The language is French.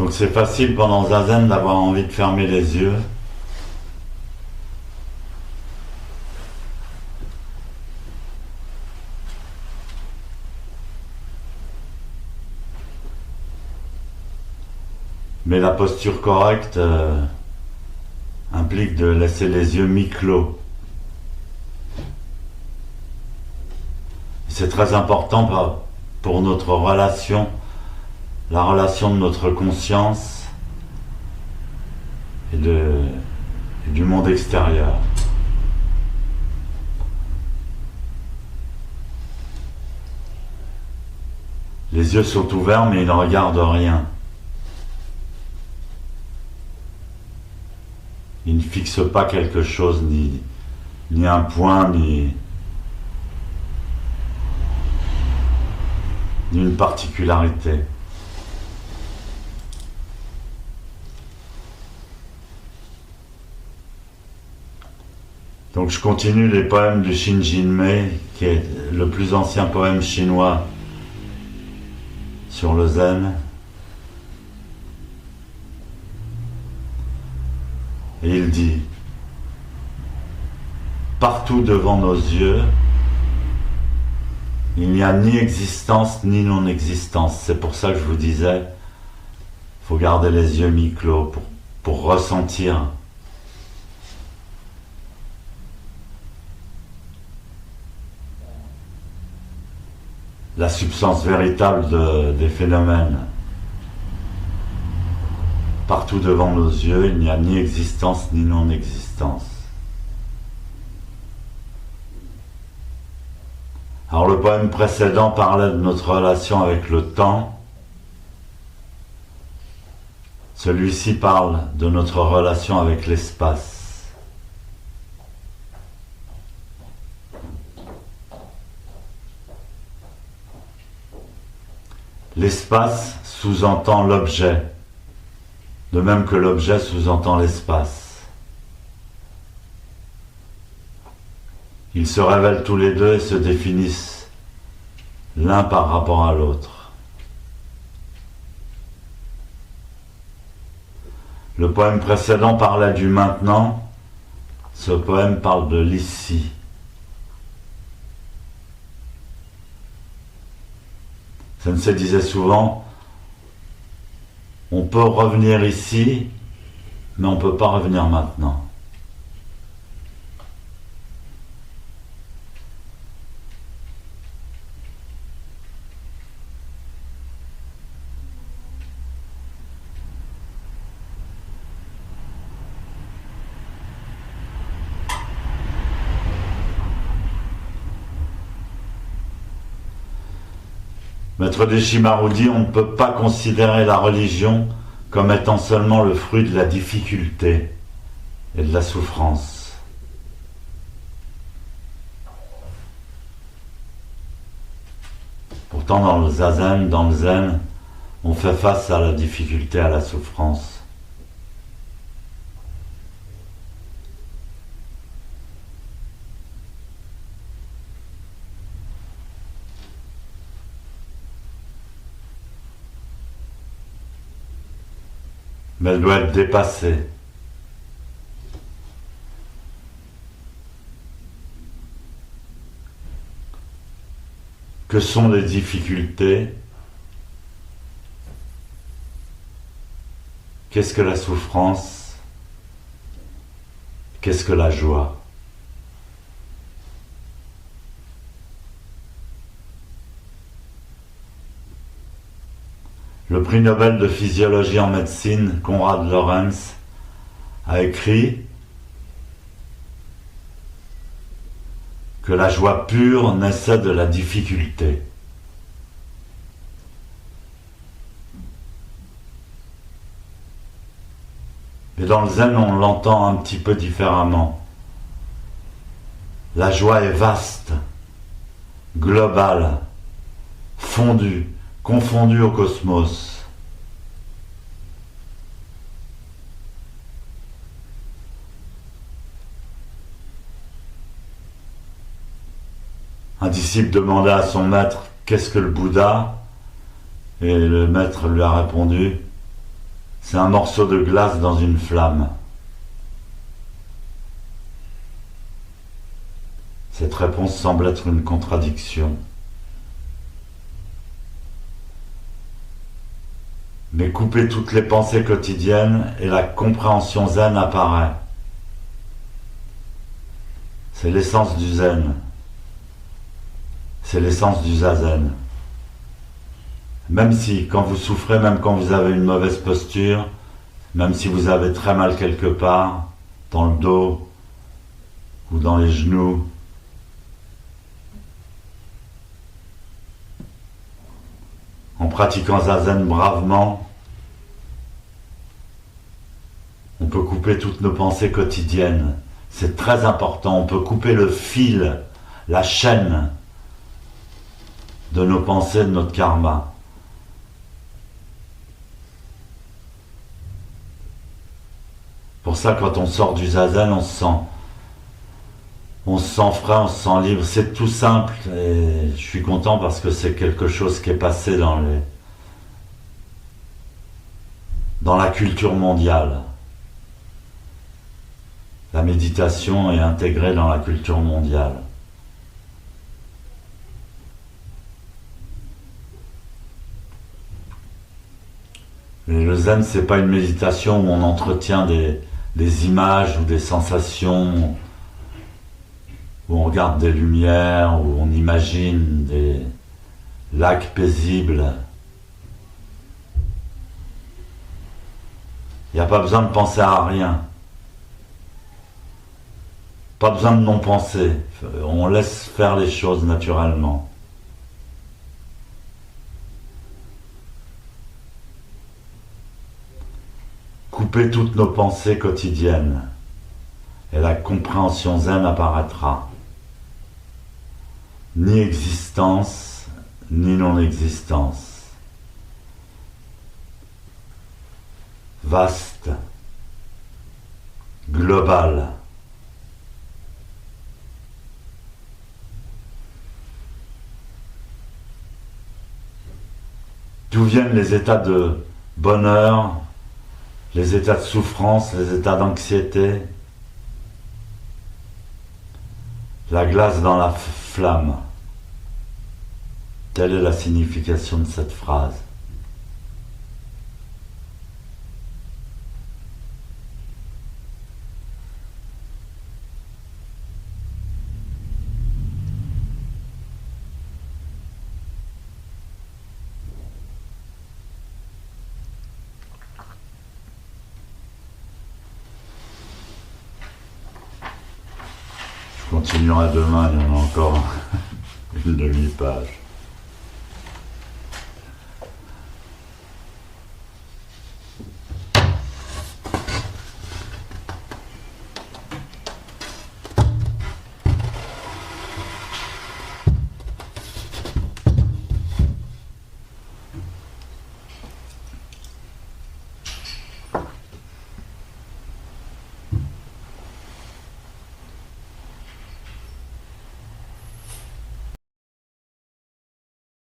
Donc c'est facile pendant Zazen d'avoir envie de fermer les yeux. Mais la posture correcte implique de laisser les yeux mi-clos. C'est très important pour notre relation, la relation de notre conscience et du monde extérieur. Les yeux sont ouverts mais ils ne regardent rien. Ils ne fixent pas quelque chose, ni un point, ni une particularité. Donc je continue les poèmes du Shin Jinmei, qui est le plus ancien poème chinois sur le zen. Et il dit: partout devant nos yeux, il n'y a ni existence ni non-existence. C'est pour ça que je vous disais, il faut garder les yeux mi-clos pour ressentir la substance véritable des phénomènes. Partout devant nos yeux, il n'y a ni existence ni non-existence. Alors le poème précédent parlait de notre relation avec le temps. Celui-ci parle de notre relation avec l'espace. L'espace sous-entend l'objet, de même que l'objet sous-entend l'espace. Ils se révèlent tous les deux et se définissent l'un par rapport à l'autre. Le poème précédent parlait du maintenant, ce poème parle de l'ici. Sensei disait souvent, on peut revenir ici, mais on ne peut pas revenir maintenant. Maître Deshimaru dit, on ne peut pas considérer la religion comme étant seulement le fruit de la difficulté et de la souffrance. Pourtant, dans le zen, on fait face à la difficulté, à la souffrance. Mais elle doit être dépassée. Que sont les difficultés? Qu'est-ce que la souffrance? Qu'est-ce que la joie? Le prix Nobel de physiologie en médecine, Konrad Lorenz, a écrit que la joie pure naissait de la difficulté. Mais dans le zen, on l'entend un petit peu différemment. La joie est vaste, globale, fondue, confondue au cosmos. Un disciple demanda à son maître « Qu'est-ce que le Bouddha ?» Et le maître lui a répondu C'est un morceau de glace dans une flamme. Cette réponse semble être une contradiction. Mais couper toutes les pensées quotidiennes et la compréhension zen apparaît. C'est l'essence du zen. C'est l'essence du zazen. Même si, quand vous souffrez, même quand vous avez une mauvaise posture, même si vous avez très mal quelque part, dans le dos ou dans les genoux, en pratiquant zazen bravement, on peut couper toutes nos pensées quotidiennes. C'est très important, on peut couper le fil, la chaîne de nos pensées, de notre karma. Pour ça, quand on sort du zazen, on se sent frais, on se sent libre. C'est tout simple et je suis content parce que c'est quelque chose qui est passé dans la culture mondiale. La méditation est intégrée dans la culture mondiale. Et le zen, c'est pas une méditation où on entretient des images ou des sensations, où on regarde des lumières, où on imagine des lacs paisibles. Il n'y a pas besoin de penser à rien. Pas besoin de non-penser. On laisse faire les choses naturellement. Couper toutes nos pensées quotidiennes et la compréhension zen apparaîtra. Ni existence, ni non-existence. Vaste, global. D'où viennent les états de bonheur, les états de souffrance, les états d'anxiété? La glace dans la flamme. Telle est la signification de cette phrase. Je continuerai demain, il y en a encore une demi-page.